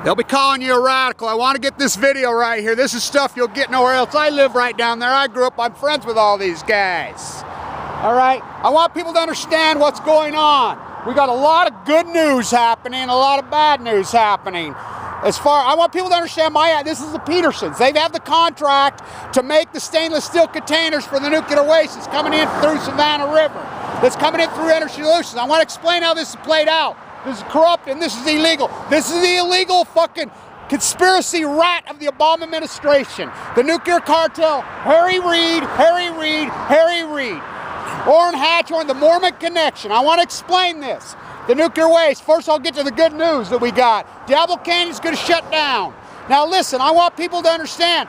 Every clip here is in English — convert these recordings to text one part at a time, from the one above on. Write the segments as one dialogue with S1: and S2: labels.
S1: They'll be calling you a radical. I want to get this video right here. This is stuff you'll get nowhere else. I live right down there. I grew up. I'm friends with all these guys. All right? I want people to understand what's going on. We got a lot of good news happening, a lot of bad news happening. I want people to understand this is the Petersons. They have the contract to make the stainless steel containers for the nuclear waste that's coming in through Savannah River. That's coming in through Energy Solutions. I want to explain how this is played out. This is corrupt and this is illegal. This is the illegal fucking conspiracy rat of the Obama administration. The nuclear cartel, Harry Reid, Harry Reid, Harry Reid. Orrin Hatchhorn, the Mormon connection. I want to explain this. The nuclear waste. First, I'll get to the good news that we got. Diablo Canyon's going to shut down. Now listen, I want people to understand,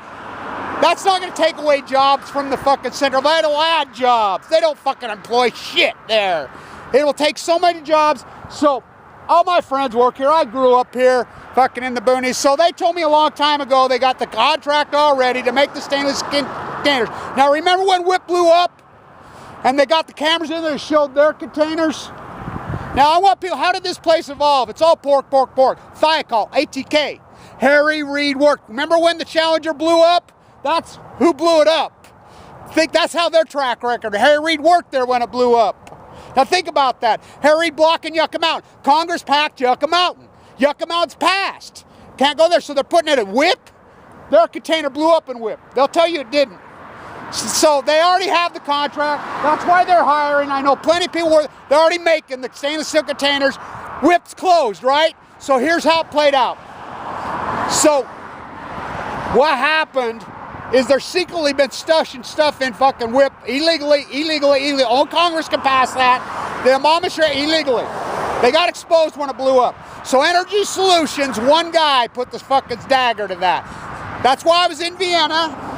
S1: that's not going to take away jobs from the fucking Central. It'll add jobs. They don't fucking employ shit there. It will take so many jobs. So, all my friends work here. I grew up here, fucking in the boonies. So they told me a long time ago they got the contract all ready to make the stainless containers. Now remember when W.I.P.P blew up? And they got the cameras in there that showed their containers? Now I want people, how did this place evolve? It's all pork, pork, pork. Thiokol, ATK. Harry Reid worked. Remember when the Challenger blew up? That's who blew it up. Think that's how their track record. Harry Reid worked there when it blew up. Now think about that. Harry Reid blocking Yucca Mountain. Congress packed Yucca Mountain. Yucca Mountain's passed. Can't go there, so they're putting it at W.I.P.P. Their container blew up in W.I.P.P. They'll tell you it didn't. So they already have the contract. That's why they're hiring. I know plenty of people they're already making the stainless steel containers. W.I.P.P's closed, right? So here's how it played out. So what happened is they're secretly been stushing stuff in fucking W.I.P.P. illegally. Only Congress can pass that. The Obama illegally. They got exposed when it blew up. So Energy Solutions, one guy put the fucking dagger to that. That's why I was in Vienna.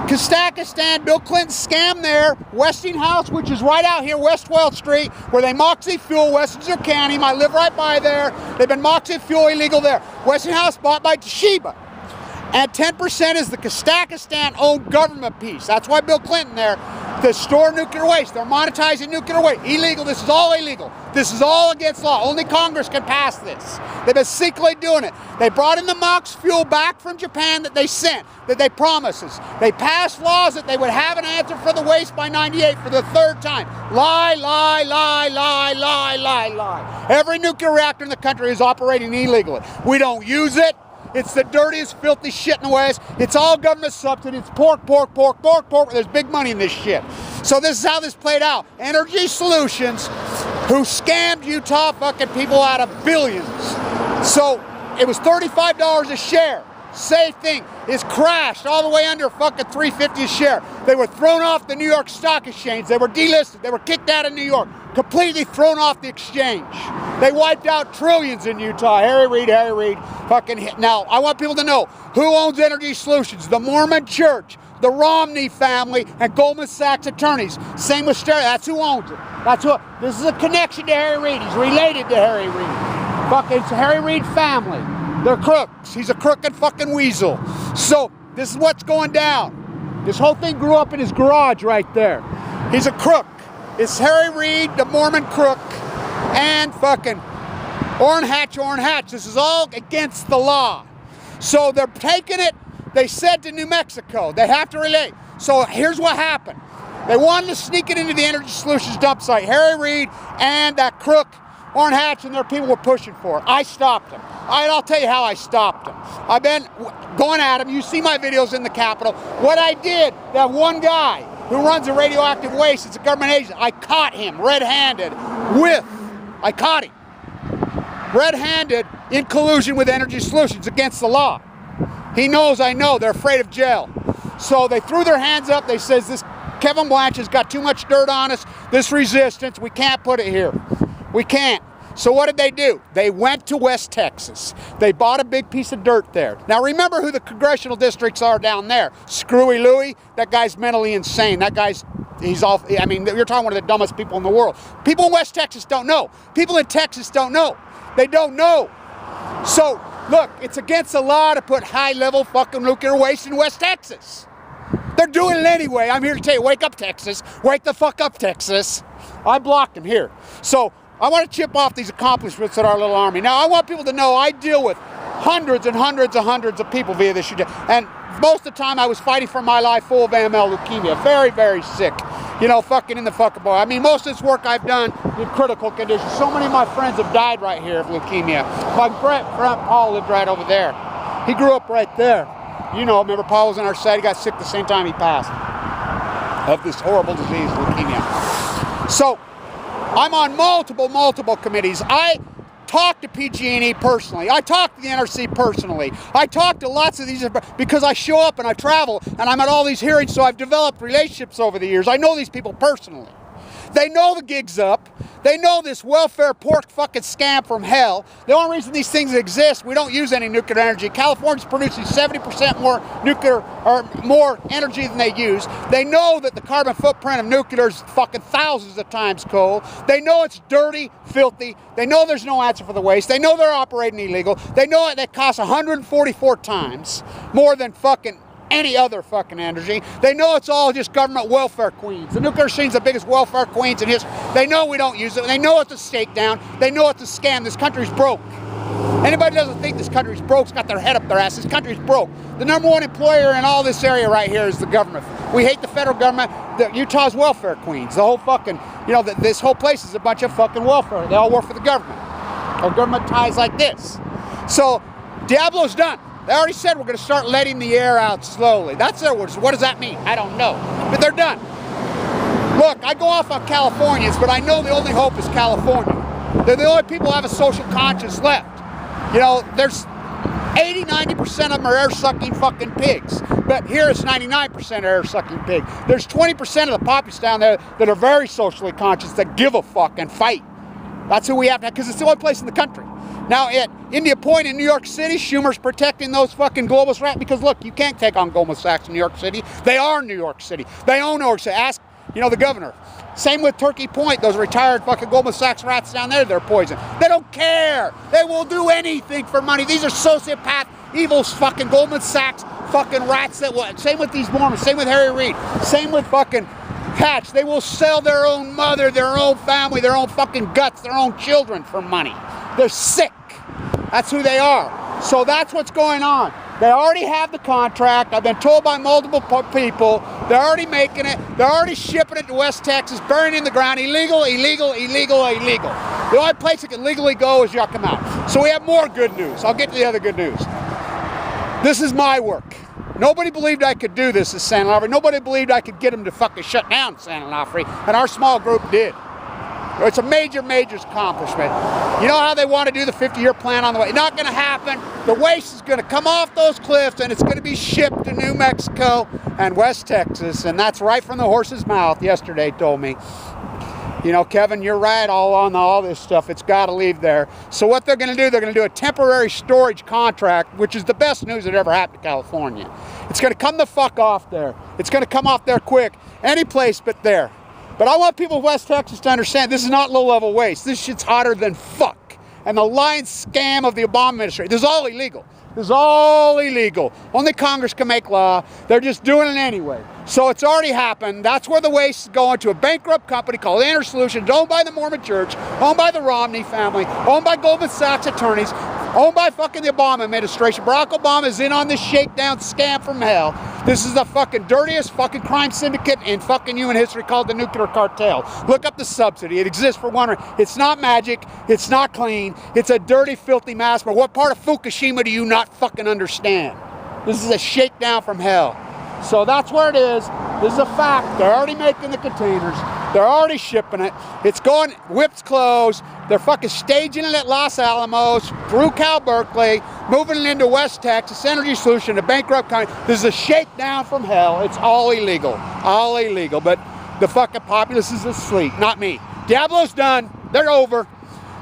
S1: Kazakhstan, Bill Clinton scam there. Westinghouse, which is right out here, West 12th Street, where they Moxie fuel, Westminster County. I live right by there. They've been Moxie fuel illegal there. Westinghouse bought by Toshiba. And 10% is the Kazakhstan-owned government piece. That's why Bill Clinton there, to store nuclear waste. They're monetizing nuclear waste. Illegal. This is all illegal. This is all against law. Only Congress can pass this. They've been secretly doing it. They brought in the MOX fuel back from Japan that they sent, that they promised us. They passed laws that they would have an answer for the waste by 98 for the third time. Lie, lie, lie, lie, lie, lie, lie. Every nuclear reactor in the country is operating illegally. We don't use it. It's the dirtiest, filthy shit in the West. It's all government subsidy. It's pork, pork, pork, pork, pork. There's big money in this shit. So this is how this played out. Energy Solutions, who scammed Utah fucking people out of billions. So it was $35 a share. Same thing. It's crashed all the way under fucking $3.50 a share. They were thrown off the New York Stock Exchange. They were delisted. They were kicked out of New York. Completely thrown off the exchange. They wiped out trillions in Utah. Harry Reid, fucking hit. Now, I want people to know who owns Energy Solutions. The Mormon Church, the Romney family, and Goldman Sachs attorneys. Same with Sterling. That's who owns it. That's who. This is a connection to Harry Reid. He's related to Harry Reid. Fucking, it's Harry Reid family. They're crooks. He's a crooked fucking weasel. So, this is what's going down. This whole thing grew up in his garage right there. He's a crook. It's Harry Reid, the Mormon crook, and fucking Orrin Hatch. This is all against the law. So they're taking it, they said to New Mexico. They have to relate. So here's what happened. They wanted to sneak it into the Energy Solutions dump site. Harry Reid and that crook, Orrin Hatch, and their people were pushing for it. I stopped them. I'll tell you how I stopped them. I've been going at them. You see my videos in the Capitol. What I did, that one guy who runs a radioactive waste, it's a government agent, I caught him red-handed I caught him red-handed in collusion with Energy Solutions against the law. He knows, I know, they're afraid of jail. So they threw their hands up. They says, this Kevin Blanch has got too much dirt on us, this resistance, we can't put it here. We can't. So what did they do? They went to West Texas. They bought a big piece of dirt there. Now remember who the congressional districts are down there. Screwy Louie, that guy's mentally insane. That guy's, he's all, I mean, you're talking one of the dumbest people in the world. People in West Texas don't know. People in Texas don't know. They don't know. So, look, it's against the law to put high-level fucking nuclear waste in West Texas. They're doing it anyway. I'm here to tell you, wake up, Texas. Wake the fuck up, Texas. I blocked them here. So, I want to chip off these accomplishments of our little army. Now, I want people to know I deal with hundreds and hundreds and hundreds of people via this shutdown. And most of the time I was fighting for my life full of AML leukemia. Very, very sick. You know, fucking in the fucking boy. I mean, most of this work I've done in critical conditions. So many of my friends have died right here of leukemia. My friend Paul lived right over there. He grew up right there. You know, remember Paul was on our side. He got sick the same time he passed of this horrible disease, leukemia. So I'm on multiple committees. I talk to PG&E personally. I talk to the NRC personally. I talk to lots of these because I show up and I travel and I'm at all these hearings, so I've developed relationships over the years. I know these people personally. They know the gig's up. They know this welfare pork fucking scam from hell. The only reason these things exist, we don't use any nuclear energy. California's producing 70% more nuclear or more energy than they use. They know that the carbon footprint of nuclear is fucking thousands of times coal. They know it's dirty, filthy. They know there's no answer for the waste. They know they're operating illegal. They know it that costs 144 times more than fucking any other fucking energy. They know it's all just government welfare queens. The nuclear machine's the biggest welfare queens in history. They know we don't use it. They know it's a shakedown. They know it's a scam. This country's broke. Anybody doesn't think this country's broke's got their head up their ass. This country's broke. The #1 employer in all this area right here is the government. We hate the federal government. Utah's welfare queens. The whole fucking, you know, this whole place is a bunch of fucking welfare. They all work for the government. Or government ties like this. So, Diablo's done. They already said we're going to start letting the air out slowly. That's their words. What does that mean? I don't know. But they're done. Look, I go off on Californians, but I know the only hope is California. They're the only people who have a social conscience left. You know, there's 80–90% of them are air-sucking fucking pigs. But here it's 99% air-sucking pig. There's 20% of the populace down there that are very socially conscious, that give a fuck and fight. That's who we have to have, because it's the only place in the country. Now at India Point in New York City, Schumer's protecting those fucking globalist rats because look, you can't take on Goldman Sachs in New York City. They are New York City. They own New York City. Ask, you know, the governor. Same with Turkey Point, those retired fucking Goldman Sachs rats down there, they're poison. They don't care. They will do anything for money. These are sociopath, evil fucking Goldman Sachs fucking rats that will. Same with these Mormons, same with Harry Reid, same with fucking Hatch. They will sell their own mother, their own family, their own fucking guts, their own children for money. They're sick. That's who they are. So that's what's going on. They already have the contract. I've been told by multiple people. They're already making it. They're already shipping it to West Texas, burying it in the ground. Illegal, illegal, illegal, illegal. The only place it can legally go is Yakima. So we have more good news. I'll get to the other good news. This is my work. Nobody believed I could do this at San Onofre. Nobody believed I could get them to fucking shut down San Onofre. And our small group did. It's a major, major accomplishment. You know how they want to do the 50-year plan on the way? Not going to happen. The waste is going to come off those cliffs and it's going to be shipped to New Mexico and West Texas. And that's right from the horse's mouth yesterday told me. You know, Kevin, you're right all on all this stuff. It's got to leave there. So what they're going to do, they're going to do a temporary storage contract, which is the best news that ever happened to California. It's going to come the fuck off there. It's going to come off there quick. Any place but there. But I want people of West Texas to understand this is not low-level waste. This shit's hotter than fuck. And the lying scam of the Obama administration, this is all illegal. This is all illegal. Only Congress can make law. They're just doing it anyway. So it's already happened. That's where the waste is going to a bankrupt company called InterSolutions, owned by the Mormon Church, owned by the Romney family, owned by Goldman Sachs attorneys, owned by fucking the Obama administration. Barack Obama is in on this shakedown scam from hell. This is the fucking dirtiest fucking crime syndicate in fucking human history called the Nuclear Cartel. Look up the subsidy. It exists for one reason. It's not magic. It's not clean. It's a dirty, filthy mass. But what part of Fukushima do you not fucking understand? This is a shakedown from hell. So that's where it is. This is a fact. They're already making the containers. They're already shipping it. It's going, WIPP's closed. They're fucking staging it at Los Alamos, through Cal Berkeley, moving it into West Texas, Energy Solution, a bankrupt company. This is a shakedown from hell. It's all illegal. All illegal. But the fucking populace is asleep. Not me. Diablo's done. They're over.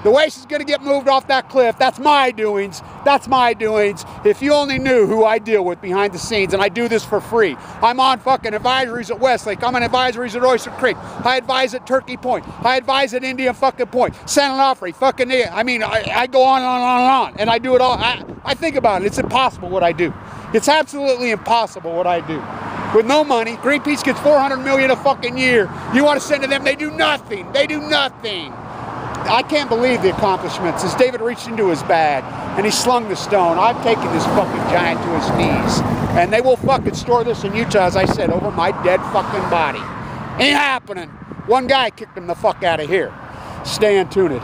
S1: The waste is going to get moved off that cliff. That's my doings. That's my doings. If you only knew who I deal with behind the scenes, and I do this for free. I'm on fucking advisories at Westlake. I'm on advisories at Oyster Creek. I advise at Turkey Point. I advise at Indian fucking Point. San Onofre, fucking, I mean, I go on and on and on. And I do it all. I think about it. It's impossible what I do. It's absolutely impossible what I do. With no money, Greenpeace gets $400 million a fucking year. You want to send to them, they do nothing. They do nothing. I can't believe the accomplishments. As David reached into his bag and he slung the stone, I've taken this fucking giant to his knees. And they will fucking store this in Utah, as I said, over my dead fucking body. Ain't happening. One guy kicked him the fuck out of here. Stay tuned.